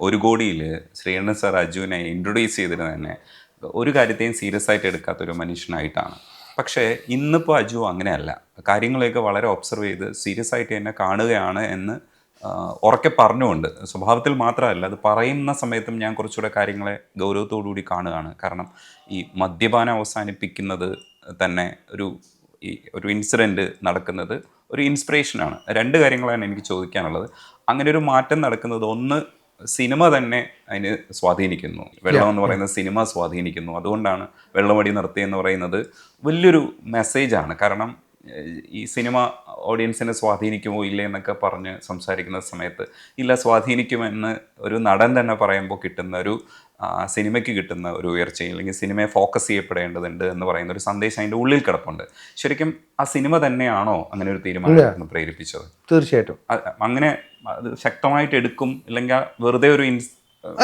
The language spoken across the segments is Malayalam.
ഒരു കോടിയിൽ ശ്രീകണ്ഠൻ സാർ അജുവിനെ ഇൻട്രൊഡ്യൂസ് ചെയ്തിട്ട് തന്നെ ഒരു കാര്യത്തെയും സീരിയസ് ആയിട്ട് എടുക്കാത്തൊരു മനുഷ്യനായിട്ടാണ്. പക്ഷേ ഇന്നിപ്പോൾ അജു അങ്ങനെയല്ല. കാര്യങ്ങളെയൊക്കെ വളരെ ഒബ്സർവ് ചെയ്ത് സീരിയസ് ആയിട്ട് എന്നെ കാണുകയാണ് എന്ന് ഉറക്കെ പറഞ്ഞുകൊണ്ട്, സ്വഭാവത്തിൽ മാത്രമല്ല അത് പറയുന്ന സമയത്തും ഞാൻ കുറച്ചുകൂടെ കാര്യങ്ങളെ ഗൗരവത്തോടുകൂടി കാണുകയാണ്. കാരണം ഈ മദ്യപാനം അവസാനിപ്പിക്കുന്നത് തന്നെ ഒരു ഇൻസിഡൻറ്റ് നടക്കുന്നത് ഒരു ഇൻസ്പിറേഷനാണ്. രണ്ട് കാര്യങ്ങളാണ് എനിക്ക് ചോദിക്കാനുള്ളത്. അങ്ങനെ ഒരു മാറ്റം നടക്കുന്നത്, ഒന്ന് സിനിമ തന്നെ അതിന് സ്വാധീനിക്കുന്നു. വെള്ളം എന്ന് പറയുന്ന സിനിമ സ്വാധീനിക്കുന്നു. അതുകൊണ്ടാണ് വെള്ളമടി നിർത്തി എന്ന് പറയുന്നത് വലിയൊരു മെസ്സേജാണ്. കാരണം ഈ സിനിമ ഓഡിയൻസിനെ സ്വാധീനിക്കുമോ ഇല്ലേ എന്നൊക്കെ പറഞ്ഞ് സംസാരിക്കുന്ന സമയത്ത് ഇല്ല, സ്വാധീനിക്കുമെന്ന് ഒരു നടൻ തന്നെ പറയുമ്പോൾ കിട്ടുന്ന ഒരു സിനിമയ്ക്ക് കിട്ടുന്ന ഒരു ഉയർച്ചയും, അല്ലെങ്കിൽ സിനിമയെ ഫോക്കസ് ചെയ്യപ്പെടേണ്ടതുണ്ട് എന്ന് പറയുന്ന ഒരു സന്ദേശം അതിൻ്റെ ഉള്ളിൽ കിടപ്പുണ്ട്. ശരിക്കും ആ സിനിമ തന്നെയാണോ അങ്ങനെ ഒരു തീരുമാനം പ്രേരിപ്പിച്ചത്? തീർച്ചയായിട്ടും അങ്ങനെ അത് ശക്തമായിട്ട് എടുക്കും, അല്ലെങ്കിൽ വെറുതെ ഒരു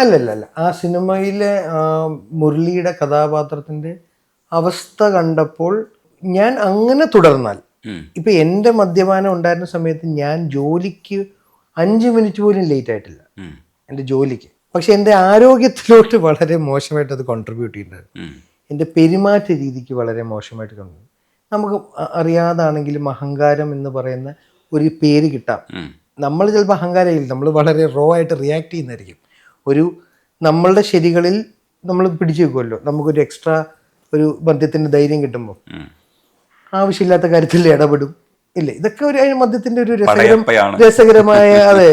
അല്ലല്ല. ആ സിനിമയിലെ മുരളിയുടെ കഥാപാത്രത്തിന്റെ അവസ്ഥ കണ്ടപ്പോൾ ഞാൻ അങ്ങനെ തുടർന്നാൽ, ഇപ്പൊ എൻ്റെ മദ്യപാനം ഉണ്ടായിരുന്ന സമയത്ത് ഞാൻ ജോലിക്ക് 5 മിനിറ്റ് പോലും ലേറ്റ് ആയിട്ടില്ല എൻ്റെ ജോലിക്ക്. പക്ഷെ എൻ്റെ ആരോഗ്യത്തിലോട്ട് വളരെ മോശമായിട്ട് അത് കോൺട്രിബ്യൂട്ട് ചെയ്യുന്നത്, എൻ്റെ പെരുമാറ്റ രീതിക്ക് വളരെ മോശമായിട്ട് കണ്ടു. നമുക്ക് അറിയാതാണെങ്കിലും അഹങ്കാരം എന്ന് പറയുന്ന ഒരു പേര് കിട്ടാം. നമ്മൾ ചിലപ്പോൾ അഹങ്കാരമില്ല, നമ്മൾ വളരെ റോ ആയിട്ട് റിയാക്ട് ചെയ്യുന്നതായിരിക്കും. നമ്മളുടെ ശരികളിൽ നമ്മൾ പിടിച്ചു വെക്കുമല്ലോ, നമുക്കൊരു എക്സ്ട്രാ ഒരു മദ്യത്തിൻ്റെ ധൈര്യം കിട്ടുമ്പോൾ ആവശ്യമില്ലാത്ത കാര്യത്തിൽ ഇടപെടും. ഇല്ലേ, ഇതൊക്കെ ഒരു മദ്യത്തിന്റെ ഒരു രസകരമായ അതെ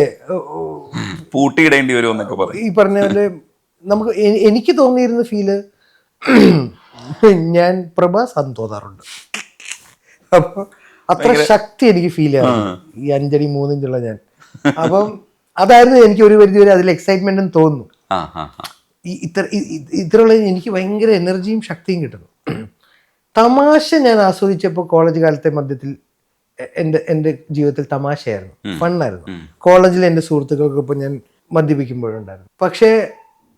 പൂട്ടിയിടേണ്ടി വരും എന്നൊക്കെ പറയും. ഈ പറഞ്ഞ പോലെ നമുക്ക് എനിക്ക് തോന്നിയിരുന്ന ഫീല് ഞാൻ പ്രഭാസ് തോന്നാറുണ്ട്. അപ്പൊ അത്ര ശക്തി എനിക്ക് ഫീൽ ചെയ്യാറുണ്ട് ഈ 5 അടി 3 ഇഞ്ചുള്ള ഞാൻ. അപ്പം അതായിരുന്നു എനിക്ക് ഒരു പരിധി വരെ അതിൽ എക്സൈറ്റ്മെന്റും തോന്നുന്നു. ഇത്രയുള്ള എനിക്ക് ഭയങ്കര എനർജിയും ശക്തിയും കിട്ടുന്നു. തമാശ ഞാൻ ആസ്വദിച്ചപ്പോൾ കോളേജ് കാലത്തെ മദ്യത്തിൽ എൻ്റെ ജീവിതത്തിൽ തമാശയായിരുന്നു, ഫണ്ണായിരുന്നു. കോളേജിൽ എൻ്റെ സുഹൃത്തുക്കൾക്കൊപ്പം ഞാൻ മദ്യപിക്കുമ്പോഴുണ്ടായിരുന്നു. പക്ഷേ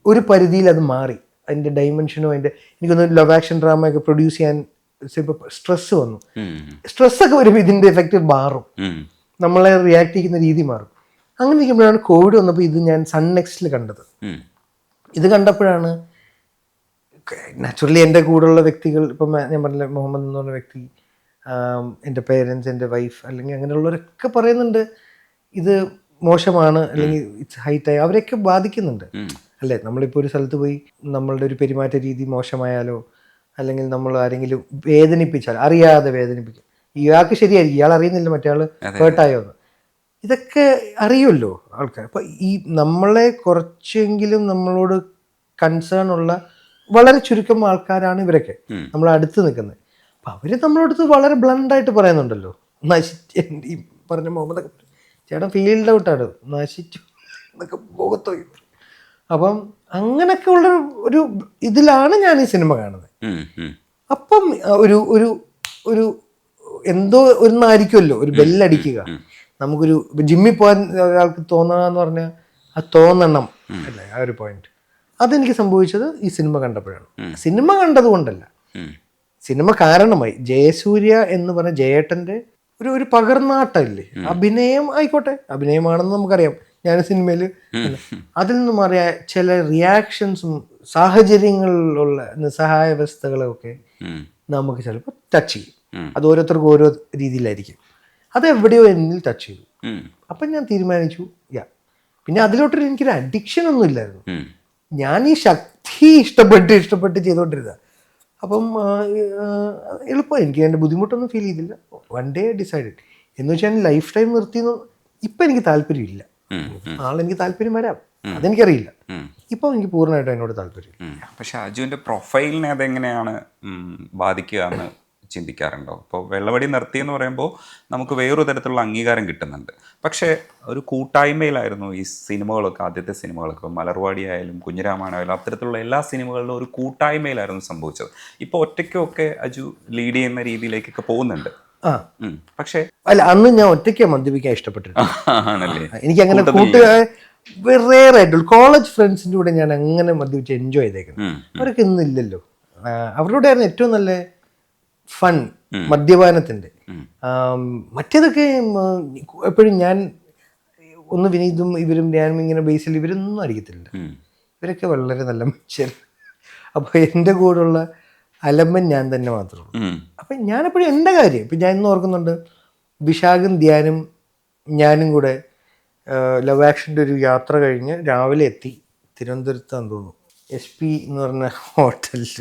ഒരു പരിധിയിൽ അത് മാറി. അതിൻ്റെ ഡൈമെൻഷനോ എനിക്കൊന്ന് ലവ് ആക്ഷൻ ഡ്രാമ ഒക്കെ പ്രൊഡ്യൂസ് ചെയ്യാൻ സ്ട്രെസ് വന്നു. സ്ട്രെസ്സൊക്കെ വരുമ്പോൾ ഇതിൻ്റെ എഫക്റ്റ് മാറും, നമ്മളെ റിയാക്ട് ചെയ്യുന്ന രീതി മാറും. അങ്ങനെ ഇരിക്കുമ്പോഴാണ് കോവിഡ് വന്നപ്പോൾ ഇത് ഞാൻ സൺ നെക്സ്റ്റിൽ കണ്ടത്. ഇത് കണ്ടപ്പോഴാണ് നാച്ചുറലി എൻ്റെ കൂടെയുള്ള വ്യക്തികൾ, ഇപ്പം ഞാൻ പറഞ്ഞില്ല മുഹമ്മദ് എന്ന് പറഞ്ഞ വ്യക്തി, എൻ്റെ പേരൻസ്, എൻ്റെ വൈഫ്, അല്ലെങ്കിൽ അങ്ങനെയുള്ളവരൊക്കെ പറയുന്നുണ്ട് ഇത് മോശമാണ്, അല്ലെങ്കിൽ ഇറ്റ്സ് ഹൈറ്റായി, അവരെയൊക്കെ ബാധിക്കുന്നുണ്ട്. അല്ലേ, നമ്മളിപ്പോൾ ഒരു സ്ഥലത്ത് പോയി നമ്മളുടെ ഒരു പെരുമാറ്റ രീതി മോശമായാലോ, അല്ലെങ്കിൽ നമ്മൾ ആരെങ്കിലും വേദനിപ്പിച്ചാൽ, അറിയാതെ വേദനിപ്പിക്കും, ഇയാൾക്ക് ശരിയായിരിക്കും, ഇയാൾ അറിയുന്നില്ല മറ്റേ ആൾ ഹേർട്ടായോ എന്ന്, ഇതൊക്കെ അറിയുമല്ലോ ആൾക്കാർ. അപ്പോൾ ഈ നമ്മളെ കുറച്ചെങ്കിലും നമ്മളോട് കൺസേൺ ഉള്ള വളരെ ചുരുക്കം ആൾക്കാരാണ് ഇവരൊക്കെ, നമ്മൾ അടുത്ത് നിൽക്കുന്നത്. അപ്പം അവർ നമ്മളടുത്ത് വളരെ ബ്ലണ്ടായിട്ട് പറയുന്നുണ്ടല്ലോ, ഈ പറഞ്ഞ മുഹമ്മദ് ചേട്ടൻ ഫീൽഡ് ഔട്ടാണ്, നശിച്ചു എന്നൊക്കെ മുഖത്തോ. അപ്പം അങ്ങനെയൊക്കെ ഉള്ള ഒരു ഇതിലാണ് ഞാൻ ഈ സിനിമ കാണുന്നത്. അപ്പം ഒരു ഒരു ഒരു എന്തോ ഒന്നായിരിക്കുമല്ലോ, ഒരു ബെല്ലടിക്കുക. നമുക്കൊരു ജിമ്മിൽ പോകാൻ ഒരാൾക്ക് തോന്നണമെന്ന് പറഞ്ഞാൽ അത് തോന്നണം അല്ലേ, ആ ഒരു പോയിന്റ്. അതെനിക്ക് സംഭവിച്ചത് ഈ സിനിമ കണ്ടപ്പോഴാണ്. സിനിമ കണ്ടത് കൊണ്ടല്ല, സിനിമ കാരണമായി. ജയസൂര്യ എന്ന് പറഞ്ഞ ജയേട്ടൻ്റെ ഒരു പകർന്നാട്ടമില്ലേ, അഭിനയം ആയിക്കോട്ടെ, അഭിനയമാണെന്ന് നമുക്കറിയാം. ഞാൻ സിനിമയിൽ അതിൽ നിന്ന് മാറിയ ചില റിയാക്ഷൻസും സാഹചര്യങ്ങളിലുള്ള നിസ്സഹായാവസ്ഥകളൊക്കെ നമുക്ക് ചിലപ്പോൾ ടച്ച് ചെയ്യും. അത് ഓരോരുത്തർക്കും ഓരോ രീതിയിലായിരിക്കും. അത് എവിടെയോ എന്നിൽ ടച്ച് ചെയ്തു. അപ്പം ഞാൻ തീരുമാനിച്ചു പിന്നെ അതിലോട്ടൊരു എനിക്കൊരു അഡിക്ഷൻ ഒന്നും ഇല്ലായിരുന്നു. ഞാൻ ഈ ശക്തി ഇഷ്ടപ്പെട്ട് ചെയ്തുകൊണ്ടിരുന്ന. അപ്പം എളുപ്പം, എനിക്ക് എൻ്റെ ബുദ്ധിമുട്ടൊന്നും ഫീൽ ചെയ്തില്ല. വൺ ഡേ ഡിസൈഡഡ് എന്ന് വെച്ചാൽ ലൈഫ് ടൈം നിർത്തിയെന്ന് ഇപ്പം എനിക്ക് താല്പര്യമില്ല. നാളെനിക്ക് താല്പര്യം വരാം, അതെനിക്കറിയില്ല. ഇപ്പം എനിക്ക് പൂർണ്ണമായിട്ടും എന്നോട് താല്പര്യമില്ല. പക്ഷെ അജുവിൻ്റെ പ്രൊഫൈലിനെ അതെങ്ങനെയാണ് ബാധിക്കുക എന്ന് ചിന്തിക്കാറുണ്ടോ? ഇപ്പോൾ വെള്ളവടി നിർത്തിയെന്ന് പറയുമ്പോൾ നമുക്ക് വേറൊരു തരത്തിലുള്ള അംഗീകാരം കിട്ടുന്നുണ്ട്. പക്ഷേ ഒരു കൂട്ടായ്മയിലായിരുന്നു ഈ സിനിമകളൊക്കെ, ആദ്യത്തെ സിനിമകളൊക്കെ. ഇപ്പോൾ മലർവാടി ആയാലും കുഞ്ഞിരാമായണമായാലും അത്തരത്തിലുള്ള എല്ലാ സിനിമകളിലും ഒരു കൂട്ടായ്മയിലായിരുന്നു സംഭവിച്ചത്. ഇപ്പോൾ ഒറ്റയ്ക്കൊക്കെ അജു ലീഡ് ചെയ്യുന്ന രീതിയിലേക്കൊക്കെ പോകുന്നുണ്ട്. പക്ഷേ അല്ല, അന്ന് ഞാൻ ഒറ്റയ്ക്ക് മദ്യപിക്കാൻ ഇഷ്ടപ്പെട്ടിരുന്നു. എനിക്ക് അങ്ങനെ കൂട്ടുകാർ റെയറായിട്ടുള്ളൂ. കോളേജ് ഫ്രണ്ട്സിൻ്റെ കൂടെ ഞാൻ അങ്ങനെ മദ്യപിച്ച് എൻജോയ് ചെയ്തേക്കുന്നു. അവരൊക്കെ ഇന്നില്ലല്ലോ. അവരുടെ ആയിരുന്നു ഏറ്റവും നല്ല ഫൺ മദ്യപാനത്തിൻ്റെ. മറ്റേതൊക്കെ എപ്പോഴും ഞാൻ ഒന്ന് വിനീതും ഇവരും ഞാനും ഇങ്ങനെ ബേസിൽ ഇവരൊന്നും അടിക്കത്തില്ല. ഉം. ഇവരൊക്കെ വളരെ നല്ല മനുഷ്യർ. അപ്പോൾ എൻ്റെ കൂടെയുള്ള അലമ്പൻ ഞാൻ തന്നെ മാത്രമേ ഉള്ളൂ. ഉം. അപ്പം ഞാനെപ്പോഴും എൻ്റെ കാര്യം ഇപ്പം ഞാൻ ഇന്ന് ഓർക്കുന്നുണ്ട്, വിശാഖും ധ്യാനും ഞാനും കൂടെ ലവ് ആക്ഷൻ്റെ ഒരു യാത്ര കഴിഞ്ഞ് രാവിലെ എത്തി തിരുവനന്തപുരത്താന്ന് തോന്നുന്നു. SP എന്ന് പറഞ്ഞ ഹോട്ടലിൽ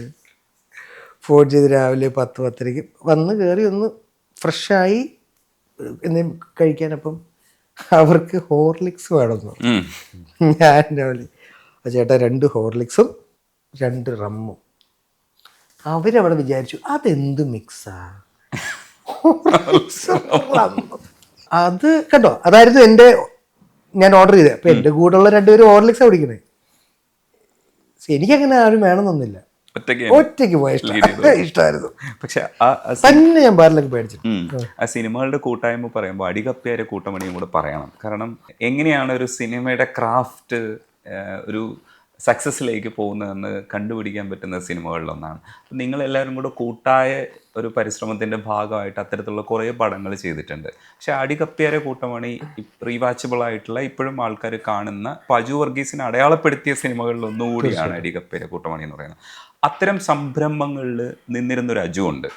ഫോൺ ചെയ്ത് രാവിലെ 10-10:30 വന്ന് കയറി ഒന്ന് ഫ്രഷായി എന്തെങ്കിലും കഴിക്കാനപ്പം അവർക്ക് ഹോർലിക്സ് വേണമെന്ന്. ഉം. ഞാൻ രാവിലെ ചേട്ടാ 2 ഹോർലിക്സും 2 റമ്മും. അവരവിടെ വിചാരിച്ചു അതെന്ത് മിക്സാ, അത് കണ്ടോ, അതായിരുന്നു എൻ്റെ ഞാൻ ഓർഡർ ചെയ്തത്. അപ്പം എൻ്റെ കൂടെയുള്ള 2 പേരും ഹോർലിക്സാണ് കുടിക്കണേ. എനിക്കങ്ങനെ ആരും വേണമെന്നൊന്നുമില്ല, ഒറ്റയ്ക്ക് പോയ ഇഷ്ടമായിരുന്നു. പക്ഷെ തന്നെ ഞാൻ ബാറിലൊക്കെ പേടിച്ചു. ആ സിനിമകളുടെ കൂട്ടായ്മ പറയുമ്പോൾ അടികപ്പിയാരെ കൂട്ടമണിയും കൂടെ പറയണം. കാരണം എങ്ങനെയാണ് ഒരു സിനിമയുടെ ക്രാഫ്റ്റ് ഒരു സക്സസ്സിലേക്ക് പോകുന്നതെന്ന് കണ്ടുപിടിക്കാൻ പറ്റുന്ന സിനിമകളിലൊന്നാണ്. അപ്പം നിങ്ങളെല്ലാവരും കൂടെ കൂട്ടായ ഒരു പരിശ്രമത്തിൻ്റെ ഭാഗമായിട്ട് അത്തരത്തിലുള്ള കുറേ പടങ്ങൾ ചെയ്തിട്ടുണ്ട്. പക്ഷെ അടികപ്പിയാരെ കൂട്ടമണി റീവാച്ചബിൾ ആയിട്ടുള്ള ഇപ്പോഴും ആൾക്കാർ കാണുന്ന അജു വർഗീസിനെ അടയാളപ്പെടുത്തിയ സിനിമകളിൽ ഒന്നുകൂടിയാണ് അടികപ്പിയാരെ കൂട്ടമണി എന്ന് പറയുന്നത്. അത്തരം സംരംഭങ്ങളിൽ നിന്നിരുന്നൊരു അജു ഉണ്ട്.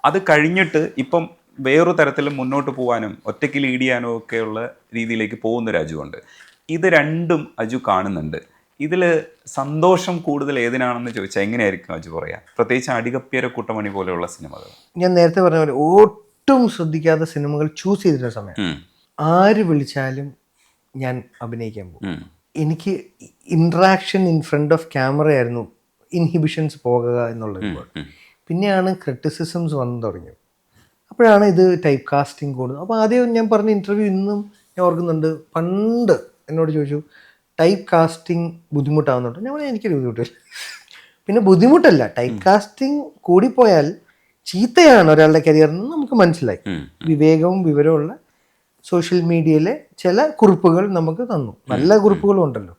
അത് കഴിഞ്ഞിട്ട് ഇപ്പം വേറൊരു തരത്തിൽ മുന്നോട്ട് പോകാനും ഒറ്റയ്ക്ക് ലീഡ് ചെയ്യാനും ഒക്കെയുള്ള രീതിയിലേക്ക് പോകുന്നൊരു അജു ഉണ്ട്. ഇത് രണ്ടും അജു കാണുന്നുണ്ട്. ഇതിൽ സന്തോഷം കൂടുതൽ ഏതിനാണെന്ന് ചോദിച്ചാൽ എങ്ങനെയായിരിക്കും അജു പറയാ, പ്രത്യേകിച്ച് അടികപ്പിയാരെ കൂട്ടമണി പോലെയുള്ള സിനിമകൾ? ഞാൻ നേരത്തെ പറഞ്ഞ പോലെ ഒട്ടും ശ്രദ്ധിക്കാത്ത സിനിമകൾ ചൂസ് ചെയ്തിരുന്ന സമയം ആര് വിളിച്ചാലും ഞാൻ അഭിനയിക്കാൻ പോകും. എനിക്ക് interaction in front of camera ആയിരുന്നു ഇൻഹിബിഷൻസ് പോകുക എന്നുള്ളത്. പിന്നെയാണ് ക്രിറ്റിസിസംസ് വന്നു തുടങ്ങിയത്. അപ്പോഴാണ് ഇത് ടൈപ്പ് കാസ്റ്റിംഗ് കൂടുന്നത്. അപ്പോൾ ആദ്യം ഞാൻ പറഞ്ഞ ഇൻ്റർവ്യൂ ഇന്നും ഞാൻ ഓർക്കുന്നുണ്ട്, പണ്ട് എന്നോട് ചോദിച്ചു ടൈപ്പ് കാസ്റ്റിംഗ് ബുദ്ധിമുട്ടാവുന്നുണ്ട്. ഞാൻ പറഞ്ഞാൽ എനിക്കൊരു ബുദ്ധിമുട്ടില്ല. പിന്നെ ബുദ്ധിമുട്ടല്ല, ടൈപ്പ് കാസ്റ്റിംഗ് കൂടിപ്പോയാൽ ചീത്തയാണ് ഒരാളുടെ കരിയറിന് നമുക്ക് മനസ്സിലായി. വിവേകവും വിവരമുള്ള സോഷ്യൽ മീഡിയയിലെ ചില കുറിപ്പുകൾ നമുക്ക് തന്നു, നല്ല കുറിപ്പുകളും ഉണ്ടല്ലോ.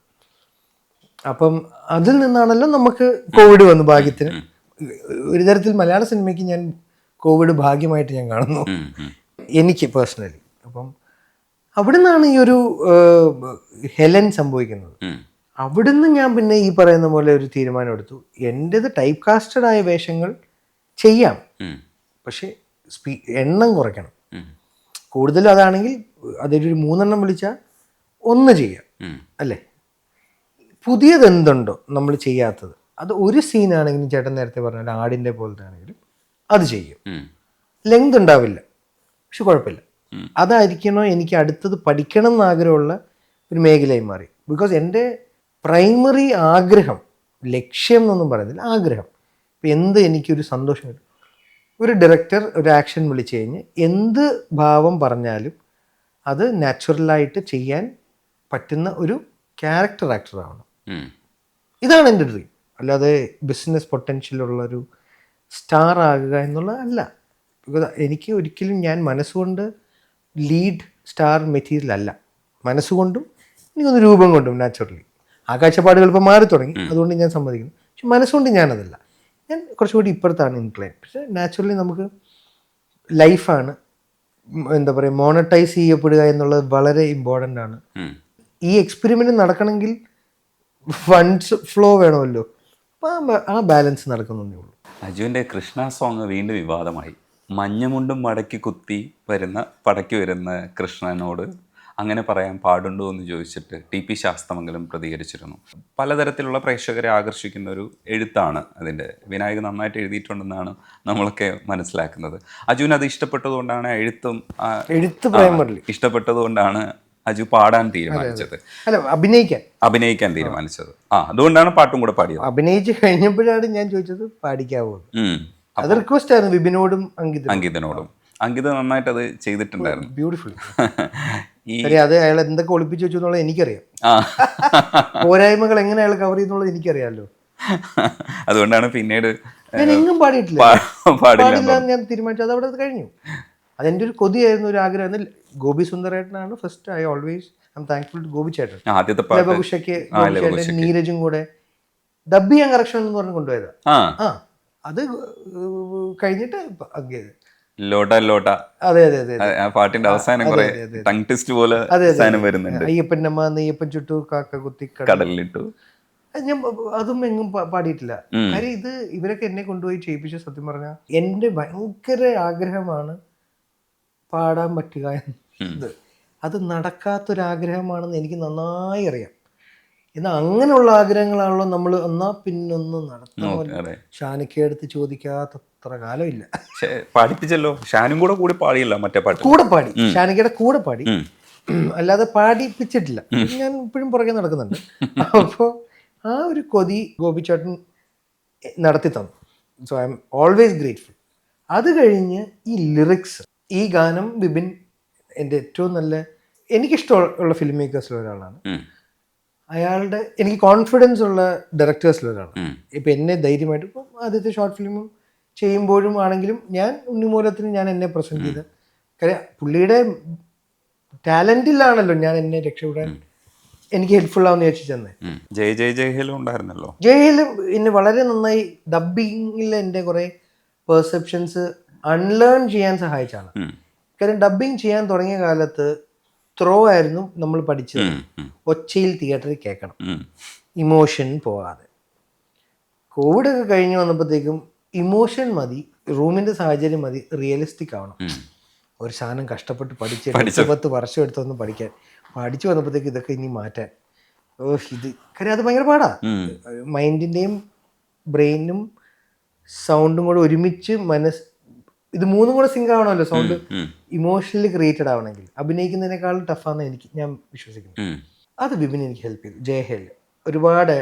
അപ്പം അതിൽ നിന്നാണല്ലോ നമുക്ക് കോവിഡ് വന്നു ഭാഗ്യത്തിന്. ഒരു തരത്തിൽ മലയാള സിനിമയ്ക്ക് ഞാൻ കോവിഡ് ഭാഗ്യമായിട്ട് ഞാൻ കാണുന്നു, എനിക്ക് പേഴ്സണലി. അപ്പം അവിടെ നിന്നാണ് ഈ ഒരു ഹെലൻ സംഭവിക്കുന്നത്. അവിടുന്ന് ഞാൻ പിന്നെ ഈ പറയുന്ന പോലെ ഒരു തീരുമാനം എടുത്തു, എൻ്റേത് ടൈപ്പ് കാസ്റ്റഡ് ആയ വേഷങ്ങൾ ചെയ്യാം, പക്ഷെ എണ്ണം കുറയ്ക്കണം. കൂടുതൽ അതാണെങ്കിൽ അതൊരു 3 എണ്ണം വിളിച്ചാൽ 1 ചെയ്യാം അല്ലേ. പുതിയത് എന്തുണ്ടോ നമ്മൾ ചെയ്യാത്തത്, അത് ഒരു സീനാണെങ്കിലും ചേട്ടൻ നേരത്തെ പറഞ്ഞ ആടിൻ്റെ പോലത്തെ ആണെങ്കിലും അത് ചെയ്യും. ലെങ്ത് ഉണ്ടാവില്ല, പക്ഷെ കുഴപ്പമില്ല. അതായിരിക്കണോ എനിക്ക് അടുത്തത് പഠിക്കണം എന്നാഗ്രഹമുള്ള ഒരു മേഖലയായി മാറി. ബിക്കോസ് എൻ്റെ പ്രൈമറി ആഗ്രഹം, ലക്ഷ്യം എന്നൊന്നും പറയുന്നില്ല, ആഗ്രഹം. ഇപ്പം എന്ത് എനിക്കൊരു സന്തോഷം കിട്ടും, ഒരു ഡയറക്ടർ ഒരു ആക്ഷൻ വിളിച്ചു കഴിഞ്ഞ് എന്ത് ഭാവം പറഞ്ഞാലും അത് നാച്ചുറലായിട്ട് ചെയ്യാൻ പറ്റുന്ന ഒരു ക്യാരക്ടർ ആക്ടർ ആവണം. ഇതാണ് എൻ്റെ ഡ്രീം. അല്ലാതെ ബിസിനസ് പൊട്ടൻഷ്യലുള്ളൊരു സ്റ്റാർ ആകുക എന്നുള്ളതല്ല. ബിക്കോസ് എനിക്ക് ഒരിക്കലും ഞാൻ മനസ്സുകൊണ്ട് ലീഡ് സ്റ്റാർ മെറ്റീരിയൽ അല്ല. മനസ്സുകൊണ്ടും എനിക്കൊന്ന് രൂപം കൊണ്ടും നാച്ചുറലി ആ കാഴ്ചപ്പാടുകൾ ഇപ്പോൾ മാറി തുടങ്ങി, അതുകൊണ്ട് ഞാൻ സമ്മതിക്കുന്നു. പക്ഷെ മനസ്സുകൊണ്ട് ഞാനതല്ല, ഞാൻ കുറച്ചുകൂടി ഇപ്പുറത്താണ് ഇൻക്ലൈൻ. പക്ഷെ നാച്ചുറലി നമുക്ക് ലൈഫാണ്, എന്താ പറയുക, മോണറ്റൈസ് ചെയ്യപ്പെടുക എന്നുള്ളത് വളരെ ഇമ്പോർട്ടൻ്റ് ആണ്. ഈ എക്സ്പെരിമെൻറ്റ് നടക്കണമെങ്കിൽ ഫണ്ട്സ് ഫ്ലോ വേണമല്ലോ. അപ്പോൾ ആ ബാലൻസ് നടക്കുന്നതേ ഉള്ളൂ. അജുവിൻ്റെ കൃഷ്ണ സോങ് വീണ്ടും വിവാദമായി. മഞ്ഞമുണ്ടും മടക്കി കുത്തി പടക്കി വരുന്ന കൃഷ്ണനോട് അങ്ങനെ പറയാൻ പാടുണ്ടോ എന്ന് ചോദിച്ചിട്ട് TP ശാസ്തമംഗലം പ്രതികരിച്ചിരുന്നു. പലതരത്തിലുള്ള പ്രേക്ഷകരെ ആകർഷിക്കുന്ന ഒരു എഴുത്താണ് അതിൻ്റെ. വിനായക് നന്നായിട്ട് എഴുതിയിട്ടുണ്ടെന്നാണ് നമ്മളൊക്കെ മനസ്സിലാക്കുന്നത്. അജുവിന് അത് ഇഷ്ടപ്പെട്ടതുകൊണ്ടാണ് ഇഷ്ടപ്പെട്ടതുകൊണ്ടാണ് അജു പാടാൻ തീരുമാനിച്ചത്, അല്ല അഭിനയിക്കാൻ തീരുമാനിച്ചത്. അതുകൊണ്ടാണ് പാട്ടും കൂടെ പാടിയത്. അഭിനയിച്ച് കഴിഞ്ഞപ്പോഴാണ് ഞാൻ ചോദിച്ചത് പാടിക്കാവോ. അത് റിക്വസ്റ്റ് ആയിരുന്നു വിപിനോടും അങ്കിതനോടും. അങ്കിത് നന്നായിട്ട് അത് ചെയ്തിട്ടുണ്ടായിരുന്നു, ബ്യൂട്ടിഫുൾ. അത് അയാൾ എന്തൊക്കെ ഒളിപ്പിച്ചു വെച്ചു എന്നുള്ളത് എനിക്കറിയാം, പോരായ്മകൾ എങ്ങനെ അയാൾ കവർ ചെയ്യുന്നുള്ളത് എനിക്കറിയാമല്ലോ. അതുകൊണ്ടാണ് പിന്നീട് ഞാൻ എങ്ങും പാടിയിട്ടില്ല ഞാൻ തീരുമാനിച്ചു. അത് അവിടെ കഴിഞ്ഞു. അതെൻ്റെ ഒരു കൊതിയായിരുന്നു, ഒരു ആഗ്രഹം. ഗോപി സുന്ദരേട്ടനാണ് first. I always I'm thankful to Gopi ചേട്ടൻ. ലബകുഷയ്ക്ക് നീരജും കൂടെ ഡബ് ചെയ്യാൻ കറക്ഷൻ എന്ന് പറഞ്ഞ് കൊണ്ടുപോയതാ. അത് കഴിഞ്ഞിട്ട് ലോട്ട ലോട്ട അതെ അതെ അതെ ആ പാട്ടിന്റെ അവസാനം കുറെ ടങ് ട്വിസ്റ്റ് പോലെ സാധനം വരുന്നുണ്ട്. അയ്യപ്പൻ്റെ അമ്മ നെയ്യപ്പൻ ചുട്ടു കാക്ക കുത്തി കടലിലിട്ടു. ഞാൻ അതും എങ്ങും പാടിയിട്ടില്ല. കാര്യം ഇത് ഇവരൊക്കെ എന്നെ കൊണ്ടുപോയി ചെയ്യിപ്പിച്ച, സത്യം പറഞ്ഞാൽ എൻ്റെ ഭയങ്കര ആഗ്രഹമാണ് പാടാൻ പറ്റുക എന്നത്. അത് നടക്കാത്തൊരാഗ്രഹമാണെന്ന് എനിക്ക് നന്നായി അറിയാം. എന്നാൽ അങ്ങനെയുള്ള ആഗ്രഹങ്ങളാണല്ലോ നമ്മൾ എന്നാ പിന്നൊന്ന് നടത്തണമല്ലോ. ഷാനിക്കടുത്ത് ചോദിക്കാത്തത്ര കാലമില്ല. പാടിപ്പിച്ചല്ലോ, ഷാനും കൂടി പാടിയല്ലോ മറ്റേ പാട്ട്. കൂടെ പാടി, ഷാനിക്കയുടെ കൂടെ പാടി, അല്ലാതെ പാടിപ്പിച്ചിട്ടില്ല. ഞാൻ ഇപ്പോഴും പുറകെ നടക്കുന്നുണ്ട്. അപ്പോൾ ആ ഒരു കൊതി ഗോപിച്ചേട്ടൻ നടത്തി തന്നു. So I M always grateful. അത് കഴിഞ്ഞ് ഈ ലിറിക്സ്, ഈ ഗാനം ബിബിൻ എൻ്റെ ഏറ്റവും നല്ല, എനിക്കിഷ്ടമുള്ള ഫിലിം മേക്കേഴ്സിൽ ഒരാളാണ്. അയാളുടെ എനിക്ക് കോൺഫിഡൻസ് ഉള്ള ഡയറക്ടേഴ്സിൽ ഒരാളാണ്. ഇപ്പം എന്നെ ധൈര്യമായിട്ട്, ഇപ്പം ആദ്യത്തെ ഷോർട്ട് ഫിലിമും ചെയ്യുമ്പോഴും ആണെങ്കിലും ഞാൻ ഉണ്ണിമൂലത്തിന് ഞാൻ എന്നെ പ്രസൻറ്റ് ചെയ്ത്, കാര്യം പുള്ളിയുടെ ടാലൻറ്റിലാണല്ലോ ഞാൻ എന്നെ രക്ഷപ്പെടാൻ എനിക്ക് ഹെൽപ്ഫുൾ ആവുന്ന ചോദിച്ചു തന്നെ. ജയ് ജയ് ജയ്ഹേലും ഉണ്ടായിരുന്നല്ലോ. ജയ്ഹേലും എന്നെ വളരെ നന്നായി ഡബ്ബിങ്ങിൽ എൻ്റെ കുറേ പെർസെപ്ഷൻസ് അൺലേൺ ചെയ്യാൻ സഹായിച്ചാണ്. കാര്യം ഡബ്ബിങ് ചെയ്യാൻ തുടങ്ങിയ കാലത്ത് ത്രോ ആയിരുന്നു നമ്മൾ പഠിച്ചത്. ഒച്ചയിൽ തിയേറ്ററിൽ കേൾക്കണം, ഇമോഷൻ പോകാതെ. കോവിഡൊക്കെ കഴിഞ്ഞ് വന്നപ്പോഴത്തേക്കും ഇമോഷൻ മതി, റൂമിൻ്റെ സാഹചര്യം മതി, റിയലിസ്റ്റിക് ആവണം. ഒരു സാധനം കഷ്ടപ്പെട്ട് പഠിച്ച് 10 വർഷം എടുത്തൊന്നും പഠിക്കാൻ പഠിച്ചു വന്നപ്പോഴത്തേക്ക് ഇതൊക്കെ ഇനി മാറ്റാൻ ഇത്, കാര്യം അത് ഭയങ്കര പാടാ. മൈൻഡിൻ്റെയും ബ്രെയിനും സൗണ്ടും കൂടെ ഒരുമിച്ച് ഇത് മൂന്നും കൂടെ സിങ്ക് ആവണമല്ലോ. സൗണ്ട് ഇമോഷണലി ക്രിയേറ്റഡ് ആവണമെങ്കിൽ അഭിനയിക്കുന്നതിനേക്കാൾ ടഫാന്ന് ഞാൻ വിശ്വസിക്കുന്നു. അത് ബിബിൻ എനിക്ക് ഹെൽപ്പ് ചെയ്തു. ജയഹേൽ ഒരുപാട്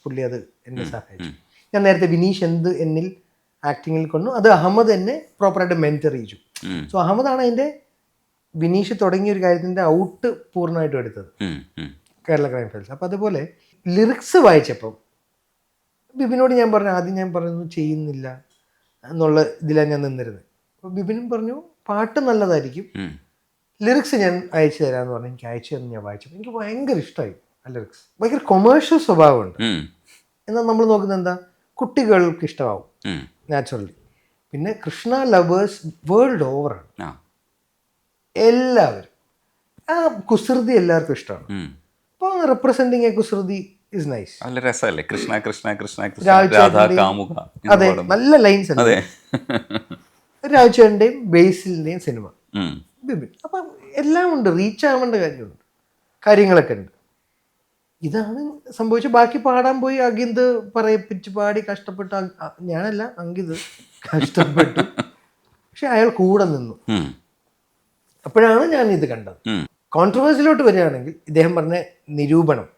പുള്ളി അത് എന്നെ സഹായിച്ചു. ഞാൻ നേരത്തെ വിനീഷ് എന്ത് എന്നിൽ ആക്ടിങ്ങിൽ കൊണ്ടു, അത് അഹമ്മദ് എന്നെ പ്രോപ്പറായിട്ട് മെൻറ്റർ ചെയ്യിച്ചു. സോ അഹമ്മദാണ് അതിൻ്റെ വിനീഷ് തുടങ്ങിയ ഒരു കാര്യത്തിൻ്റെ ഔട്ട് പൂർണ്ണമായിട്ടും എടുത്തത്, കേരള ക്രൈം ഫയൽസ്. അപ്പോൾ അതുപോലെ ലിറിക്സ് വായിച്ചപ്പം ബിബിനോട് ഞാൻ പറഞ്ഞു, ആദ്യം ഞാൻ പറഞ്ഞു ചെയ്യുന്നില്ല എന്നുള്ള ഇതിലാണ് ഞാൻ നിന്നിരുന്നത്. അപ്പോൾ ബിബിനും പറഞ്ഞു പാട്ട് നല്ലതായിരിക്കും, ലിറിക്സ് ഞാൻ അയച്ചു തരാമെന്ന് പറഞ്ഞു. എനിക്ക് അയച്ചു തന്നെ ഞാൻ വായിച്ചപ്പോൾ എനിക്ക് ഭയങ്കര ഇഷ്ടമായി. ആ ലിറിക്സ് ഭയങ്കര കൊമേഴ്ഷ്യൽ സ്വഭാവമുണ്ട്. എന്നാൽ നമ്മൾ നോക്കുന്നത് എന്താ, കുട്ടികൾക്ക് ഇഷ്ടമാവും നാച്ചുറലി. പിന്നെ കൃഷ്ണ ലവേഴ്സ് വേൾഡ് ഓവറാണ്, എല്ലാവരും. ആ കുസൃതി എല്ലാവർക്കും ഇഷ്ടമാണ്. അപ്പോൾ റെപ്രസെന്റിങ് എ കുസൃതി ഇസ് നൈസ്. നല്ല രസമല്ലേ, കൃഷ്ണ കൃഷ്ണ കൃഷ്ണ അതെ, നല്ല ലൈൻസ് അല്ലേ. രാജുവിൻ്റെയും ബേസിലിൻ്റെയും സിനിമ ബിബിൻ. അപ്പം എല്ലാം ഉണ്ട്, റീച്ച് ആവേണ്ട കാര്യങ്ങളൊക്കെ ഉണ്ട്. ഇതാണ് സംഭവിച്ചത്. ബാക്കി പാടാൻ പോയി അങ്കിത് പറയിപ്പിച്ച് പാടി കഷ്ടപ്പെട്ട്, ഞാനല്ല അങ്കിത് കഷ്ടപ്പെട്ടു, പക്ഷെ അയാൾ കൂടെ നിന്നു. അപ്പോഴാണ് ഞാൻ ഇത് കണ്ടത്. കോൺട്രവേഴ്സിലോട്ട് വരികയാണെങ്കിൽ ഇദ്ദേഹം പറഞ്ഞ നിരൂപണം,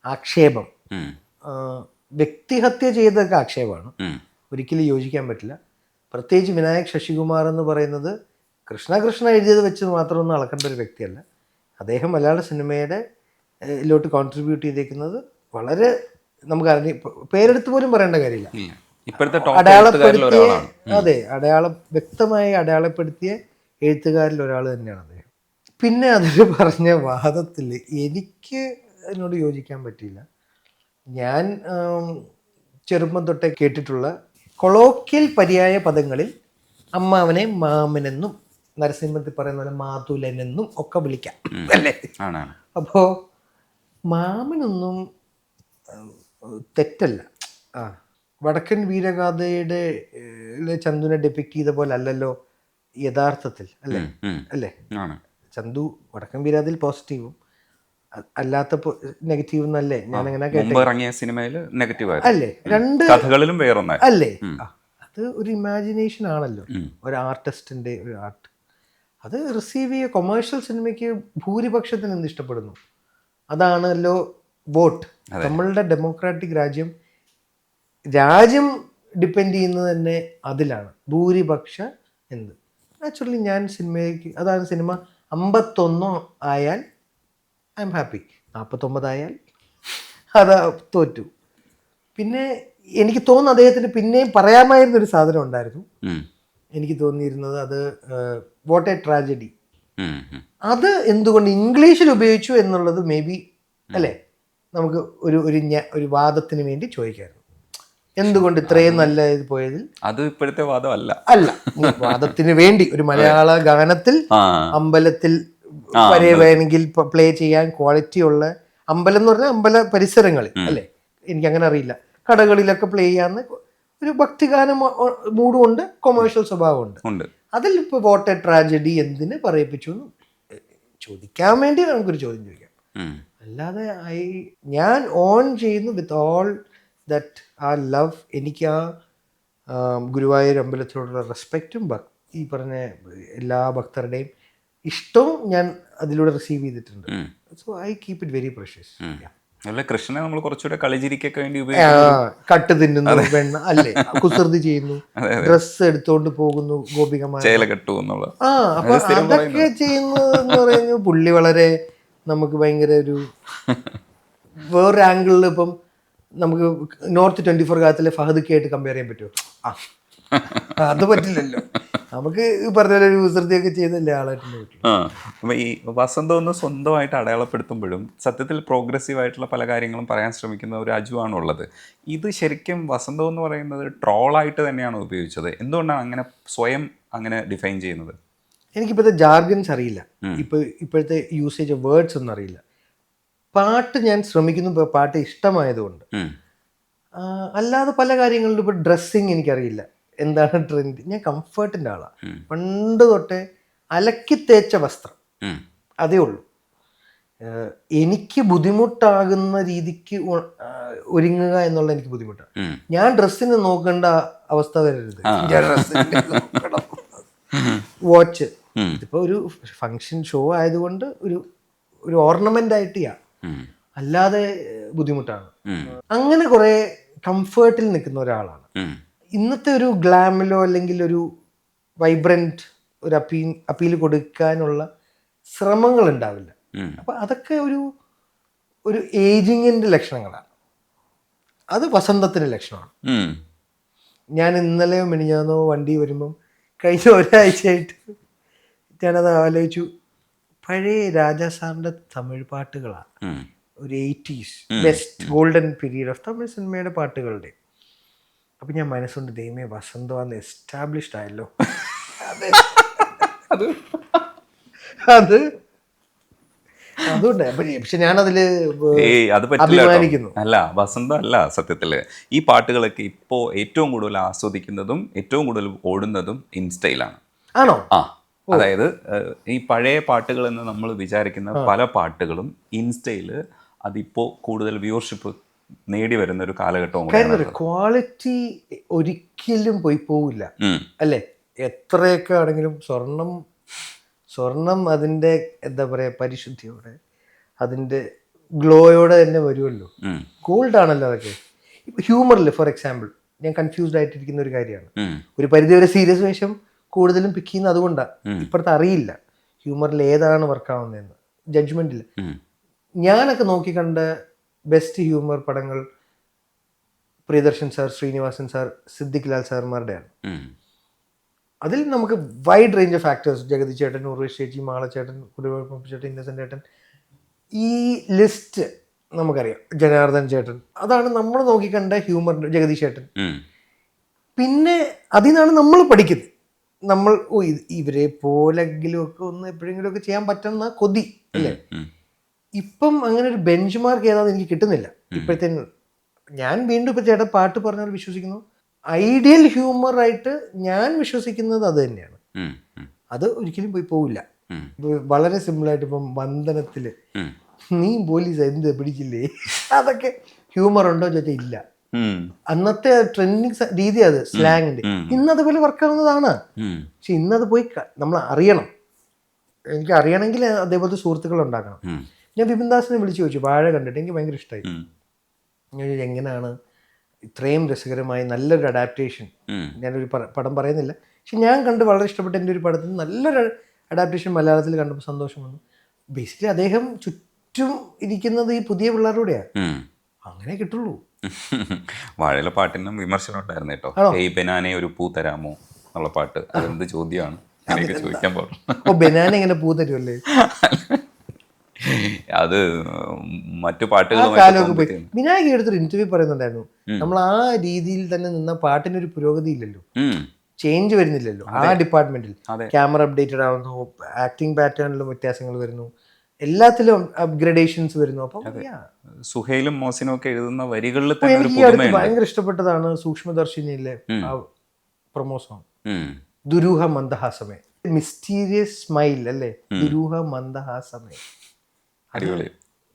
ആക്ഷേപം, വ്യക്തിഹത്യ ചെയ്തൊക്കെ ആക്ഷേപമാണ്, ഒരിക്കലും യോജിക്കാൻ പറ്റില്ല. പ്രത്യേകിച്ച് വിനായക് ശശികുമാർ എന്ന് പറയുന്നത് കൃഷ്ണ എഴുതിയത് വെച്ച് മാത്രമൊന്നും അളക്കേണ്ട ഒരു വ്യക്തിയല്ല. അദ്ദേഹം മലയാള സിനിമയുടെ ലോട്ട് കോൺട്രിബ്യൂട്ട് ചെയ്തേക്കുന്നത് വളരെ നമുക്കറിയാം, പേരെടുത്ത് പോലും പറയേണ്ട കാര്യമില്ല. അടയാളപ്പെടുത്തിയ, അതെ, വ്യക്തമായി അടയാളപ്പെടുത്തിയ എഴുത്തുകാരിൽ ഒരാൾ തന്നെയാണ് അദ്ദേഹം. പിന്നെ അതിൽ പറഞ്ഞ വാദത്തിൽ എനിക്ക് അതിനോട് യോജിക്കാൻ പറ്റിയില്ല. ഞാൻ ചെറുപ്പം തൊട്ടേ കേട്ടിട്ടുള്ള കൊളോക്കിയൽ പര്യായ പദങ്ങളിൽ അമ്മാവനെ മാമനെന്നും നരസിംഹത്തിൽ പറയുന്ന പോലെ മാതുലനെന്നും ഒക്കെ വിളിക്കാം അല്ലേ. അപ്പോൾ മാമനൊന്നും തെറ്റല്ല. വടക്കൻ വീരഗാഥയുടെ ചന്തുവിനെ ഡെപ്പിക്ട് ചെയ്ത പോലെ അല്ലല്ലോ യഥാർത്ഥത്തിൽ, അല്ലേ. ചന്തു വടക്കൻ വീരഗാഥയിൽ പോസിറ്റീവും അല്ലാത്ത നെഗറ്റീവ് എന്നല്ലേ ഞാൻ അങ്ങനെ കേട്ടത്, അല്ലേ. രണ്ട് കഥകളിലും അല്ലേ. അത് ഒരു ഇമാജിനേഷൻ ആണല്ലോ, ഒരു ആർട്ടിസ്റ്റിന്റെ ഒരു ആർട്ട്. അത് റിസീവ് ചെയ്യുക. കൊമേഴ്ഷ്യൽ സിനിമയ്ക്ക് ഭൂരിപക്ഷത്തിന് എന്ത് ഇഷ്ടപ്പെടുന്നു അതാണല്ലോ വോട്ട്. നമ്മളുടെ ഡെമോക്രാറ്റിക് രാജ്യം ഡിപ്പെൻഡ് ചെയ്യുന്നത് തന്നെ അതിലാണ്, ഭൂരിപക്ഷ എന്ത്. നാച്ചുറലി ഞാൻ സിനിമയ്ക്ക്, അതാണ് സിനിമ 51 ആയാൽ ഐ എം ഹാപ്പി, 49 ആയാൽ അത് തോറ്റു. പിന്നെ എനിക്ക് തോന്നുന്നു അദ്ദേഹത്തിന് പിന്നെയും പറയാമായിരുന്നൊരു സാധനം ഉണ്ടായിരുന്നു. എനിക്ക് തോന്നിയിരുന്നത് അത് വാട്ട് എ ട്രാജഡി. അത് എന്തുകൊണ്ട് ഇംഗ്ലീഷിൽ ഉപയോഗിച്ചു എന്നുള്ളത് മേ ബി, അല്ലേ, നമുക്ക് ഒരു വാദത്തിന് വേണ്ടി ചോദിക്കായിരുന്നു. എന്തുകൊണ്ട് ഇത്രയും നല്ല ഇത് പോയതിൽ? അത് ഇപ്പോഴത്തെ വാദമല്ല. അല്ല, വാദത്തിന് വേണ്ടി ഒരു മലയാള ഗാനത്തിൽ ആ അമ്പലത്തിൽ വരെ വേണമെങ്കിൽ പ്ലേ ചെയ്യാൻ ക്വാളിറ്റി ഉള്ള അമ്പലം എന്ന് പറഞ്ഞാൽ അമ്പല പരിസരങ്ങളിൽ അല്ലേ, എനിക്ക് അങ്ങനെ അറിയില്ല, കടകളിലൊക്കെ പ്ലേ ചെയ്യാന്ന് ഒരു ഭക്തിഗാനം മൂഡും ഉണ്ട്, കൊമേഴ്ഷ്യൽ സ്വഭാവമുണ്ട്. ഉണ്ട്. അതിൽ ഇപ്പോൾ വോട്ട് ട്രാജഡി എന്തിന് പറയിപ്പിച്ചു എന്ന് ചോദിക്കാൻ വേണ്ടി നമുക്കൊരു ചോദ്യം ചോദിക്കാം. അല്ലാതെ ഞാൻ ഓൺ ചെയ്യുന്നു വിത്ത് ഓൾ ദറ്റ് ആ ലവ്. എനിക്ക് ആ ഗുരുവായൂർ അമ്പലത്തിലോടുള്ള റെസ്പെക്റ്റും ഈ പറഞ്ഞ എല്ലാ ഭക്തരുടെയും ഇഷ്ടവും ഞാൻ അതിലൂടെ റിസീവ് ചെയ്തിട്ടുണ്ട്. So I keep it very precious. അല്ല, കൃഷ്ണനെ നമ്മൾ കുറച്ചുകൂടെ കളിചിരിക്കൊക്കെ വേണ്ടി കട്ട് തിന്നുന്നു, വെണ്ണ അല്ലേ, കുസൃതി ചെയ്യുന്നു, ഡ്രസ്സ് എടുത്തോണ്ട് പോകുന്നു, ഗോപികമാർ ചേല കെട്ടു എന്നുള്ള. അപ്പൊ അതൊക്കെ ചെയ്യുന്നത് എന്ന് പറയുന്നത് പുള്ളി വളരെ നമുക്ക് ഭയങ്കര ഒരു വേറൊരു ആംഗിളിൽ ഇപ്പം നമുക്ക് നോർത്ത് 24 കാലത്തിലെ ഫഹദ് ആയിട്ട് കമ്പയർ ചെയ്യാൻ പറ്റുമോ? അത് പറ്റില്ലല്ലോ. നമുക്ക് പറഞ്ഞ ഒരു കുസൃതിയൊക്കെ ചെയ്തല്ലേ ആളായിട്ടുണ്ട് പറ്റും. അപ്പം ഈ വസന്തം ഒന്ന് സ്വന്തമായിട്ട് അടയാളപ്പെടുത്തുമ്പോഴും സത്യത്തിൽ പ്രോഗ്രസീവ് ആയിട്ടുള്ള പല കാര്യങ്ങളും പറയാൻ ശ്രമിക്കുന്ന ഒരു അജുവാണുള്ളത്. ഇത് ശരിക്കും വസന്തം എന്ന് പറയുന്നത് ട്രോളായിട്ട് തന്നെയാണ് ഉപയോഗിച്ചത്. എന്തുകൊണ്ടാണ് അങ്ങനെ സ്വയം അങ്ങനെ ഡിഫൈൻ ചെയ്യുന്നത്? എനിക്കിപ്പോഴത്തെ ജാർഗൻസ് അറിയില്ല, ഇപ്പോഴത്തെ യൂസേജ് ഓഫ് വേർഡ്സ് ഒന്നും അറിയില്ല. പാട്ട് ഞാൻ ശ്രമിക്കുന്നു, പാട്ട് ഇഷ്ടമായതുകൊണ്ട്. അല്ലാതെ പല കാര്യങ്ങളിലും ഇപ്പോൾ ഡ്രസ്സിങ് എനിക്കറിയില്ല, എന്താണ് ട്രെൻഡ്. ഞാൻ കംഫർട്ടിൻ്റെ ആളാണ്. പണ്ട് തൊട്ടേ അലക്കി തേച്ച വസ്ത്രം അതേ ഉള്ളൂ. എനിക്ക് ബുദ്ധിമുട്ടാകുന്ന രീതിക്ക് ഒരുങ്ങുക എന്നുള്ള എനിക്ക് ബുദ്ധിമുട്ടാണ്. ഞാൻ ഡ്രസ്സിന് നോക്കേണ്ട അവസ്ഥ വരരുത്. വാച്ച് ഇതിപ്പോൾ ഒരു ഫങ്ഷൻ ഷോ ആയതുകൊണ്ട് ഒരു ഓർണമെന്റ് ആയിട്ട് ചെയ്യാം, അല്ലാതെ ബുദ്ധിമുട്ടാണ്. അങ്ങനെ കുറെ കംഫേർട്ടിൽ നിൽക്കുന്ന ഒരാളാണ്. ഇന്നത്തെ ഒരു ഗ്ലാമിലോ അല്ലെങ്കിൽ ഒരു വൈബ്രന്റ് ഒരു അപ്പീൽ കൊടുക്കാനുള്ള ശ്രമങ്ങൾ ഉണ്ടാവില്ല. അപ്പൊ അതൊക്കെ ഒരു ഏജിങ്ങിന്റെ ലക്ഷണങ്ങളാണ്. അത് വസന്തത്തിന്റെ ലക്ഷണമാണ്. ഞാൻ ഇന്നലെയോ മിനിഞ്ഞാന്നോ വണ്ടി വരുമ്പം കഴിഞ്ഞ ഒരാഴ്ചയായിട്ട് ഞാനത് ആലോചിച്ചു. പഴയ രാജാ സാറിന്റെ തമിഴ് പാട്ടുകളാണ്, ഒരു 80s best golden period of Tamil സിനിമയുടെ പാട്ടുകളുടെ. അപ്പം ഞാൻ മനസ്സുകൊണ്ട് ദൈവമേ വസന്തമാന്ന് എസ്റ്റാബ്ലിഷ്ഡ് ആയല്ലോ. അതുകൊണ്ട് പക്ഷെ ഞാനതില് അഭിമാനിക്കുന്നു. അല്ല, വസന്തം അല്ല സത്യത്തില്. ഈ പാട്ടുകളൊക്കെ ഇപ്പോ ഏറ്റവും കൂടുതൽ ആസ്വദിക്കുന്നതും ഏറ്റവും കൂടുതൽ ഓടുന്നതും ഇൻസ്റ്റയിലാണ്. ആണോ? അതായത് ഈ പഴയ പാട്ടുകൾ എന്ന് നമ്മൾ വിചാരിക്കുന്ന പല പാട്ടുകളും ഇൻസ്റ്റയില് അതിപ്പോ കൂടുതൽ വ്യൂവർഷിപ്പ് നേടി വരുന്ന ഒരു കാലഘട്ടവും. ക്വാളിറ്റി ഒരിക്കലും പോവില്ല അല്ലേ? എത്രയൊക്കെ ആണെങ്കിലും സ്വർണം അതിൻ്റെ എന്താ പറയുക പരിശുദ്ധിയോടെ അതിൻ്റെ ഗ്ലോയോടെ തന്നെ വരുമല്ലോ. ഗോൾഡ് ആണല്ലോ അതൊക്കെ. ഇപ്പൊ ഹ്യൂമറിൽ ഫോർ എക്സാമ്പിൾ ഞാൻ കൺഫ്യൂസ്ഡ് ആയിട്ടിരിക്കുന്ന ഒരു കാര്യമാണ്. ഒരു പരിധിവരെ സീരിയസ് വേഷം കൂടുതലും പിക്ക് ചെയ്യുന്നത് അതുകൊണ്ടാണ്. ഇപ്പോഴത്തെ അറിയില്ല ഹ്യൂമറിൽ ഏതാണ് വർക്കാവുന്നതെന്ന്, ജഡ്ജ്മെന്റ് ഇല്ല. ഞാനൊക്കെ നോക്കിക്കണ്ട ബെസ്റ്റ് ഹ്യൂമർ പടങ്ങൾ പ്രിയദർശൻ സാർ, ശ്രീനിവാസൻ സാർ, സിദ്ദിഖ് ലാൽ സാർമാരുടെയാണ്. അതിൽ നമുക്ക് wide range of actors, Jagathy ചേട്ടൻ, ഉർവശി ചേച്ചി, മാളച്ചേട്ടൻ, ചേട്ടൻ, ഇന്നസെന്റ് ചേട്ടൻ, ഈ ലിസ്റ്റ് നമുക്കറിയാം. ജനാർദ്ദൻ ചേട്ടൻ, അതാണ് നമ്മൾ നോക്കിക്കണ്ട ഹ്യൂമറിന്റെ. ജഗദീഷ് ചേട്ടൻ. പിന്നെ അതിൽ നിന്നാണ് നമ്മൾ പഠിക്കുന്നത്. നമ്മൾ ഇവരെ പോലെങ്കിലും ഒക്കെ ഒന്ന് എപ്പോഴെങ്കിലും ഒക്കെ ചെയ്യാൻ പറ്റുന്ന കൊതി അല്ലേ? ഇപ്പം അങ്ങനെ ഒരു ബെഞ്ച് മാർക്ക് ഏതാണെന്ന് എനിക്ക് കിട്ടുന്നില്ല ഇപ്പോഴത്തെ. ഞാൻ വീണ്ടും ഇപ്പൊ ചേട്ടൻ പാട്ട് പറഞ്ഞാൽ വിശ്വസിക്കുന്നു, ഐഡിയൽ ഹ്യൂമർ ആയിട്ട് ഞാൻ വിശ്വസിക്കുന്നത് അത് തന്നെയാണ്. അത് ഒരിക്കലും പോവില്ല. വളരെ സിമ്പിളായിട്ട് ഇപ്പം വന്ദനത്തില് നീ പോലീസ് എന്ത് പിടിച്ചില്ലേ, അതൊക്കെ ഹ്യൂമർ ഉണ്ടോ ചോദിച്ചാൽ ഇല്ല. അന്നത്തെ ട്രെൻഡിങ് രീതി അത് സ്ലാങ്ങിന്റെ. ഇന്നതുപോലെ വർക്കാവുന്നതാണ്. പക്ഷെ ഇന്നത് പോയി നമ്മൾ അറിയണം. എനിക്ക് അറിയണമെങ്കിൽ അതേപോലത്തെ സുഹൃത്തുക്കൾ ഉണ്ടാക്കണം. ഞാൻ വിപിൻ ദാസിനെ വിളിച്ചു ചോദിച്ചു, വാഴ കണ്ടിട്ട് എനിക്ക് ഭയങ്കര ഇഷ്ടമായി. ഞാൻ എങ്ങനെയാണ് ഇത്രയും രസകരമായി നല്ലൊരു അഡാപ്റ്റേഷൻ. ഞാനൊരു പടം പറയുന്നില്ല, പക്ഷെ ഞാൻ കണ്ട് വളരെ ഇഷ്ടപ്പെട്ട എൻ്റെ ഒരു പടത്തിന് നല്ലൊരു അഡാപ്റ്റേഷൻ മലയാളത്തിൽ കണ്ടപ്പോൾ സന്തോഷം വന്നു. ബേസിക്കലി അദ്ദേഹം ചുറ്റും ഇരിക്കുന്നത് ഈ പുതിയ പിള്ളേരുടെയാണ്. അങ്ങനെ കിട്ടുള്ളൂ. വാഴയിലെ പാട്ടിനും വിമർശനം ഉണ്ടായിരുന്നു കേട്ടോ. ഏയ് ബനാനെ ഒരു പൂ തരാമോ എന്നുള്ള പാട്ട്, അതെന്ത് ചോദ്യമാണ് ചോദിക്കാൻ പാടും. ബനാന എങ്ങനെ പൂ തരുമല്ലേ? അത് മറ്റു ആ പാട്ടുകളുമായിട്ട് കാലമൊക്കെ പോയി. compare വിനായക എടുത്തൊരു ഇന്റർവ്യൂ പറയുന്നുണ്ടായിരുന്നു, നമ്മൾ ആ രീതിയിൽ തന്നെ നിന്ന പാട്ടിനൊരു പുരോഗതി ഇല്ലല്ലോ, ചെയ്യുന്നു. ചേഞ്ച് വരുന്നില്ലല്ലോ ആ ഡിപ്പാർട്ട്മെന്റിൽ. അതെ. ക്യാമറ അപ്ഡേറ്റഡ് ആവുന്നു, ആക്ടിങ് പാറ്റേണിലും വ്യത്യാസങ്ങൾ വരുന്നു, എല്ലാത്തിലും അപ്ഗ്രഡേഷൻസ് വരുന്നു. അപ്പം yeah. സുഹൈലും മോസിനും ഒക്കെ എഴുതുന്ന വരികളിൽ ഇപ്പൊ തന്നെ ഒരു എനിക്ക് ഈ അടുത്ത് പുതുമയുണ്ട്. ഭയങ്കര ഇഷ്ടപ്പെട്ടതാണ് സൂക്ഷ്മദർശിനിയിലെ ആ പ്രൊമോ സോങ് ഉം. ദുരൂഹ മന്ദഹാസമേ, മിസ്റ്റീരിയസ് സ്മൈൽ അല്ലേ, ദുരൂഹ മന്ദഹാസമേ. അടിപൊളി.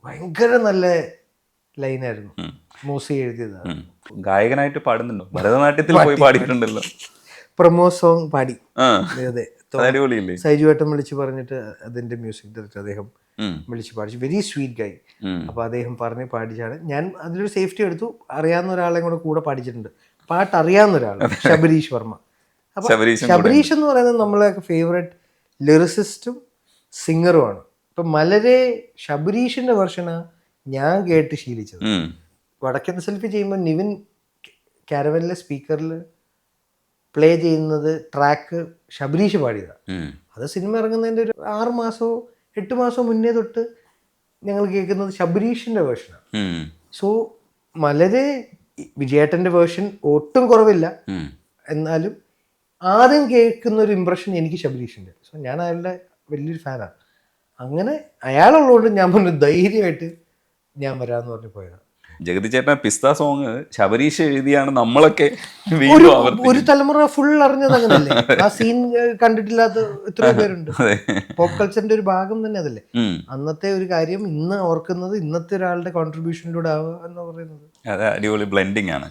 ഭയങ്കര നല്ല ലൈനായിരുന്നു, മോസി എഴുതിയത്. ഉം. ഗായകനായിട്ട് പാടുന്നുണ്ടോ? ഭരതനാട്യത്തിൽ പോയി പാടിയിട്ടുണ്ടല്ലോ. പ്രൊമോ സോങ് പാടി. ആ, അതെ, അത് അടിപൊളിയില്ലേ? സൈജു ഏട്ടൻ വിളിച്ച് പറഞ്ഞിട്ട് അതിന്റെ മ്യൂസിക് ഡയറക്ടർ അദ്ദേഹം ഉം. വിളിച്ച് പാടിച്ചു. വെരി സ്വീറ്റ് ഗൈ. ഉം. അപ്പോൾ അദ്ദേഹം പറഞ്ഞ് പാടിച്ചാണ്. ഞാൻ അതിലൊരു സേഫ്റ്റി എടുത്തു, അറിയാവുന്ന ഒരാളെ കൂടെ പാടിച്ചിട്ടുണ്ട്, പാട്ട് അറിയാവുന്ന ഒരാൾ, ശബരീഷ് വർമ്മ. അപ്പോൾ ശബരീശൻ ശബരീഷ് എന്ന് പറയുന്നത് നമ്മളെ ഫേവറേറ്റ് ലിറിസിസ്റ്റും സിംഗറുമാണ്. ഇപ്പം മലരെ ശബരീഷിന്റെ വെർഷനാണ് ഞാൻ കേട്ട് ശീലിച്ചത്. ഉം. വടക്കൻ സെൽഫി ചെയ്യുമ്പോൾ നിവിൻ കാരവനിലെ സ്പീക്കറിൽ പ്ലേ ചെയ്യുന്നത് ട്രാക്ക് ശബരീഷ് പാടിയതാണ്. ഉം. അത് സിനിമ ഇറങ്ങുന്നതിൻ്റെ ഒരു 6 മാസമോ 8 മാസമോ മുന്നേ തൊട്ട് ഞങ്ങൾ കേൾക്കുന്നത് ശബരീഷിൻ്റെ വേർഷനാണ്. ഉം. സോ മലരെ വിജയേട്ടൻ്റെ വേർഷൻ ഒട്ടും കുറവില്ല, ഉം. എന്നാലും ആദ്യം കേൾക്കുന്ന ഒരു ഇമ്പ്രഷൻ എനിക്ക് ശബരീഷിൻ്റെ. സോ ഞാൻ അയാളുടെ വലിയൊരു ഫാനാണ്. അങ്ങനെ അയാളുള്ളതുകൊണ്ട് ഞാൻ പറഞ്ഞു ധൈര്യമായിട്ട് ഞാൻ വരാമെന്ന് പറഞ്ഞ് പോയതാണ്. ജഗതി ചേട്ടൻ പിസ്ത സോങ് ശബരീഷ് എഴുതിയാണ് നമ്മളൊക്കെ ഒരു വീണ്ടും ആവർത്തിക്കുന്നത്. ഒരു തലമുറ ഫുൾ അറിഞ്ഞത് അങ്ങനല്ലേ, ആ സീൻ കണ്ടിട്ടില്ലാത്ത എത്രയോ പേരുണ്ട്. അതെ. പോപ്പ് കൾച്ചറിന്റെ ഒരു ഭാഗം തന്നെ അതല്ലേ. ഉം. അന്നത്തെ ഒരു കാര്യം ഇന്ന് ഓർക്കുന്നത് ഇന്നത്തെ ഒരാളുടെ കോൺട്രിബ്യൂഷനിലൂടെ ആവുക എന്ന് പറയുന്നത് അത് അടിപൊളി ബ്ലെൻഡിങ് ആണ്.